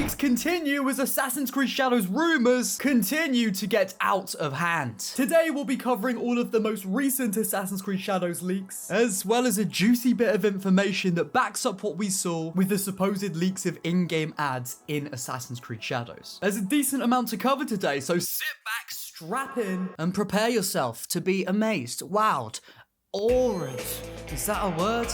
leaks continue as Assassin's Creed Shadows rumors continue to get out of hand. Today we'll be covering all of the most recent Assassin's Creed Shadows leaks, as well as a juicy bit of information that backs up what we saw with the supposed leaks of in-game ads in Assassin's Creed Shadows. There's a decent amount to cover today, so sit back, strap in, and prepare yourself to be amazed, wowed, awed. Is that a word?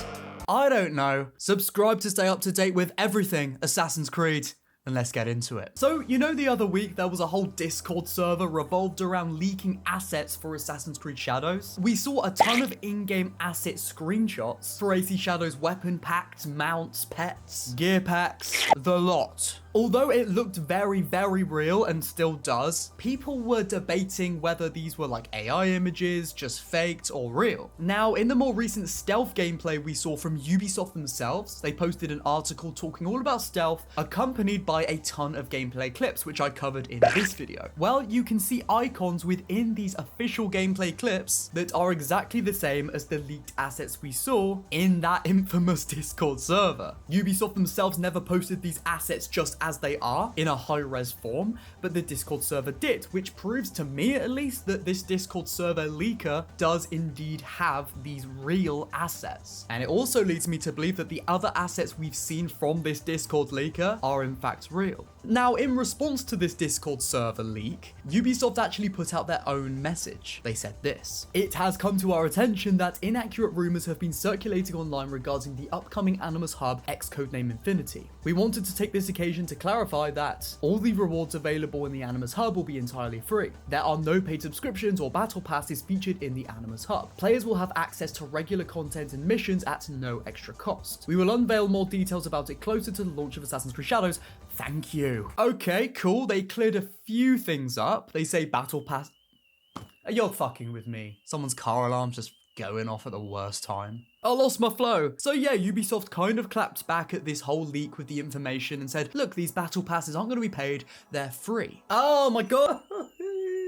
I don't know. Subscribe to stay up to date with everything Assassin's Creed. And let's get into it. So, you know, the other week there was a whole Discord server revolved around leaking assets for Assassin's Creed Shadows? We saw a ton of in-game asset screenshots for AC Shadows weapon packs, mounts, pets, gear packs, the lot. Although it looked very, very real and still does, people were debating whether these were like AI images, just faked, or real. Now, in the more recent stealth gameplay we saw from Ubisoft themselves, they posted an article talking all about stealth, accompanied by a ton of gameplay clips, which I covered in this video. Well, you can see icons within these official gameplay clips that are exactly the same as the leaked assets we saw in that infamous Discord server. Ubisoft themselves never posted these assets just as they are in a high-res form, but the Discord server did, which proves to me at least that this Discord server leaker does indeed have these real assets. And it also leads me to believe that the other assets we've seen from this Discord leaker are in fact real. Now, in response to this Discord server leak, Ubisoft actually put out their own message. They said this: "It has come to our attention that inaccurate rumors have been circulating online regarding the upcoming Animus Hub X codename Infinity. We wanted to take this occasion to clarify that all the rewards available in the Animus Hub will be entirely free. There are no paid subscriptions or battle passes featured in the Animus Hub. Players will have access to regular content and missions at no extra cost. We will unveil more details about it closer to the launch of Assassin's Creed Shadows. Thank you." Okay, cool. They cleared a few things up. They say battle pass. You're fucking with me. Someone's car alarm's just going off at the worst time. I lost my flow. So yeah, Ubisoft kind of clapped back at this whole leak with the information and said, look, these battle passes aren't going to be paid. They're free. Oh my god.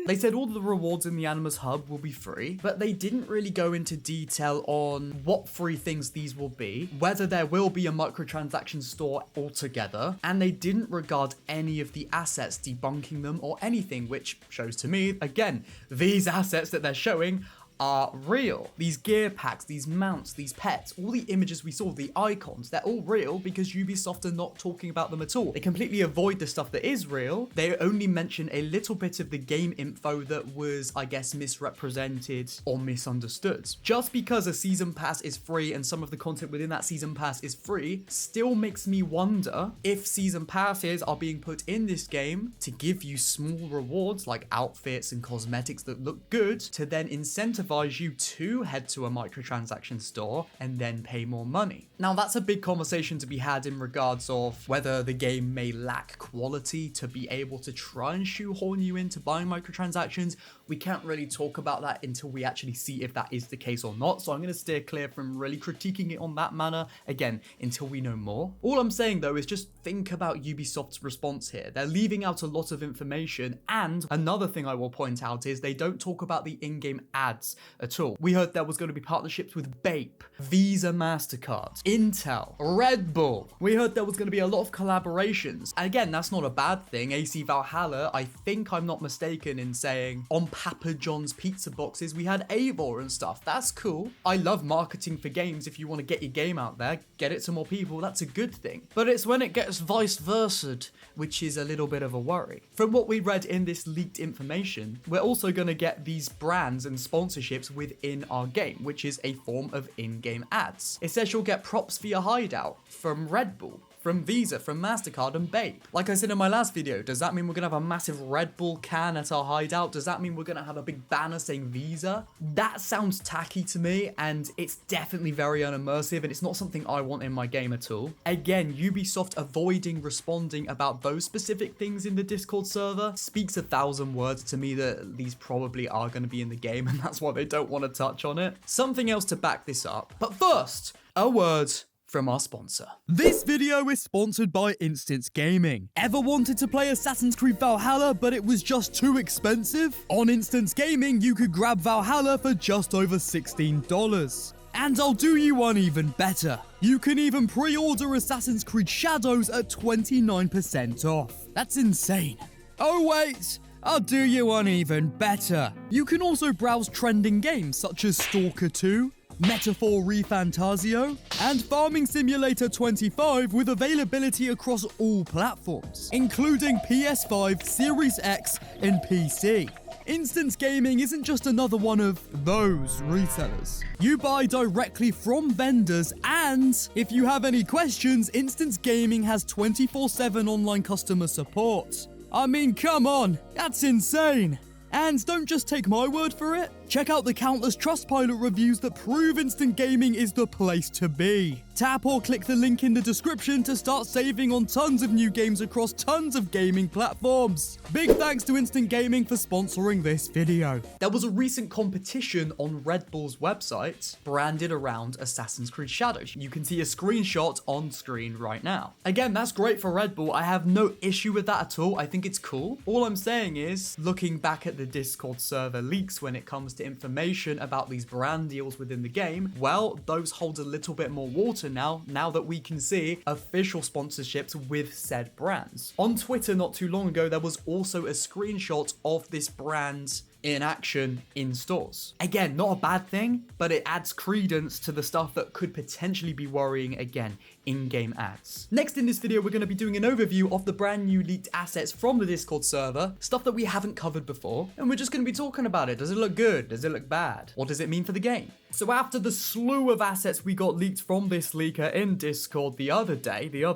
They said all the rewards in the Animus Hub will be free, but they didn't really go into detail on what free things these will be, whether there will be a microtransaction store altogether, and they didn't regard any of the assets, debunking them or anything, which shows to me, again, these assets that they're showing are real. These gear packs, these mounts, these pets, all the images we saw, the icons, they're all real because Ubisoft are not talking about them at all. They completely avoid the stuff that is real. They only mention a little bit of the game info that was, I guess, misrepresented or misunderstood. Just because a season pass is free and some of the content within that season pass is free still makes me wonder if season passes are being put in this game to give you small rewards like outfits and cosmetics that look good to then incentivize you to head to a microtransaction store and then pay more money. Now, that's a big conversation to be had in regards of whether the game may lack quality to be able to try and shoehorn you into buying microtransactions. We can't really talk about that until we actually see if that is the case or not, so I'm going to steer clear from really critiquing it on that manner, again, until we know more. All I'm saying, though, is just think about Ubisoft's response here. They're leaving out a lot of information, and another thing I will point out is they don't talk about the in-game ads at all. We heard there was going to be partnerships with Bape, Visa, MasterCard, Intel, Red Bull. We heard there was going to be a lot of collaborations. And again, that's not a bad thing. AC Valhalla, I think I'm not mistaken in saying on Papa John's pizza boxes, we had Eivor and stuff. That's cool. I love marketing for games. If you want to get your game out there, get it to more people, that's a good thing. But it's when it gets vice versa, which is a little bit of a worry. From what we read in this leaked information, we're also going to get these brands and sponsorships within our game, which is a form of in-game ads. It says you'll get props for your hideout from Red Bull, from Visa, from MasterCard, and Bape. Like I said in my last video, does that mean we're gonna have a massive Red Bull can at our hideout? Does that mean we're gonna have a big banner saying Visa? That sounds tacky to me, and it's definitely very unimmersive, and it's not something I want in my game at all. Again, Ubisoft avoiding responding about those specific things in the Discord server speaks 1,000 words to me that these probably are gonna be in the game, and that's why they don't want to touch on it. Something else to back this up. But first, a word from our sponsor. This video is sponsored by Instance Gaming. Ever wanted to play Assassin's Creed Valhalla, but it was just too expensive? On Instance Gaming, you could grab Valhalla for just over $16. And I'll do you one even better. You can even pre-order Assassin's Creed Shadows at 29% off. That's insane. Oh wait, I'll do you one even better. You can also browse trending games such as Stalker 2, Metaphor ReFantazio, and Farming Simulator 25 with availability across all platforms, including PS5, Series X, and PC. Instance Gaming isn't just another one of those resellers. You buy directly from vendors, and if you have any questions, Instance Gaming has 24/7 online customer support. I mean, come on, that's insane. And don't just take my word for it. Check out the countless Trustpilot reviews that prove Instant Gaming is the place to be. Tap or click the link in the description to start saving on tons of new games across tons of gaming platforms. Big thanks to Instant Gaming for sponsoring this video. There was a recent competition on Red Bull's website branded around Assassin's Creed Shadows. You can see a screenshot on screen right now. Again, that's great for Red Bull. I have no issue with that at all. I think it's cool. All I'm saying is, looking back at the Discord server leaks when it comes to information about these brand deals within the game, well, those hold a little bit more water now that we can see official sponsorships with said brands. On Twitter not too long ago, there was also a screenshot of this brand in action in stores. Again, not a bad thing, but it adds credence to the stuff that could potentially be worrying again, in-game ads. Next in this video, we're going to be doing an overview of the brand new leaked assets from the Discord server, stuff that we haven't covered before, and we're just going to be talking about it. Does it look good? Does it look bad? What does it mean for the game? So after the slew of assets we got leaked from this leaker in Discord the other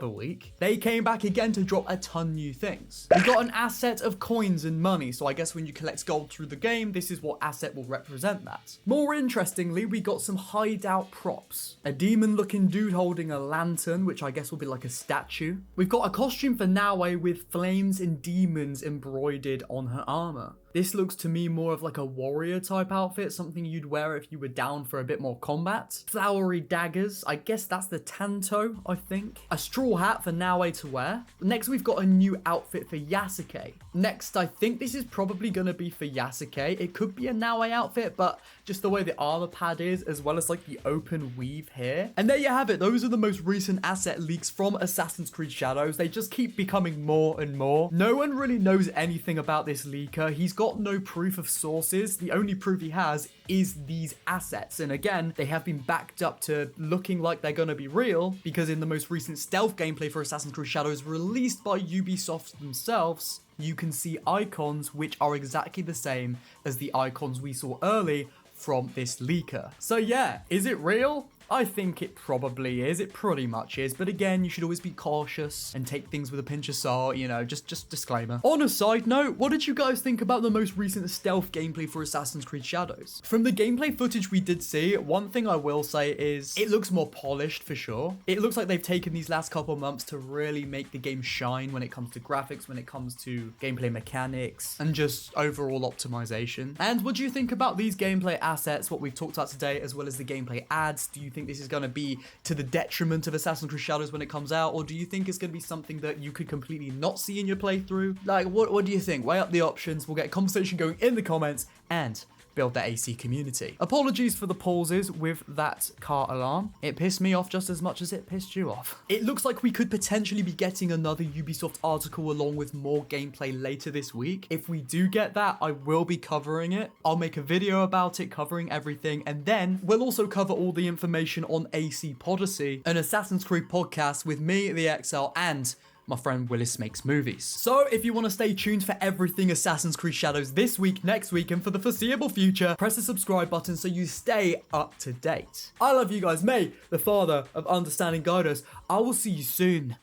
week, they came back again to drop a ton new things. We got an asset of coins and money, so I guess when you collect gold through the game, this is what asset will represent that. More interestingly, we got some hideout props. A demon-looking dude holding a lantern, which I guess will be like a statue. We've got a costume for Naue with flames and demons embroidered on her armor. This looks to me more of like a warrior type outfit, something you'd wear if you were down for a bit more combat. Flowery daggers, I guess that's the Tanto, I think. A straw hat for Naue to wear. Next, we've got a new outfit for Yasuke. Next, I think this is probably going to be for Yasuke. It could be a Naue outfit, but just the way the armor pad is, as well as like the open weave here. And there you have it. Those are the most recent asset leaks from Assassin's Creed Shadows. They just keep becoming more and more. No one really knows anything about this leaker. He's got no proof of sources. The only proof he has is these assets. And again, they have been backed up to looking like they're going to be real, because in the most recent stealth gameplay for Assassin's Creed Shadows released by Ubisoft themselves, you can see icons which are exactly the same as the icons we saw early from this leaker. So yeah, is it real? I think it probably is. It pretty much is. But again, you should always be cautious and take things with a pinch of salt, you know, just disclaimer. On a side note, what did you guys think about the most recent stealth gameplay for Assassin's Creed Shadows? From the gameplay footage we did see, one thing I will say is it looks more polished for sure. It looks like they've taken these last couple of months to really make the game shine when it comes to graphics, when it comes to gameplay mechanics, and just overall optimization. And what do you think about these gameplay assets, what we've talked about today, as well as the gameplay ads? Do you think this is going to be to the detriment of Assassin's Creed Shadows when it comes out, or do you think it's going to be something that you could completely not see in your playthrough? Like, what do you think? Weigh up the options. We'll get conversation going in the comments and build that AC community. Apologies for the pauses with that car alarm. It pissed me off just as much as it pissed you off. It looks like we could potentially be getting another Ubisoft article along with more gameplay later this week. If we do get that, I will be covering it. I'll make a video about it covering everything, and then we'll also cover all the information on AC Podyssey, an Assassin's Creed podcast with me, the XL, and my friend Willis Makes Movies. So if you want to stay tuned for everything Assassin's Creed Shadows this week, next week, and for the foreseeable future, press the subscribe button so you stay up to date. I love you guys. May the Father of Understanding guide us. I will see you soon.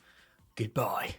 Goodbye.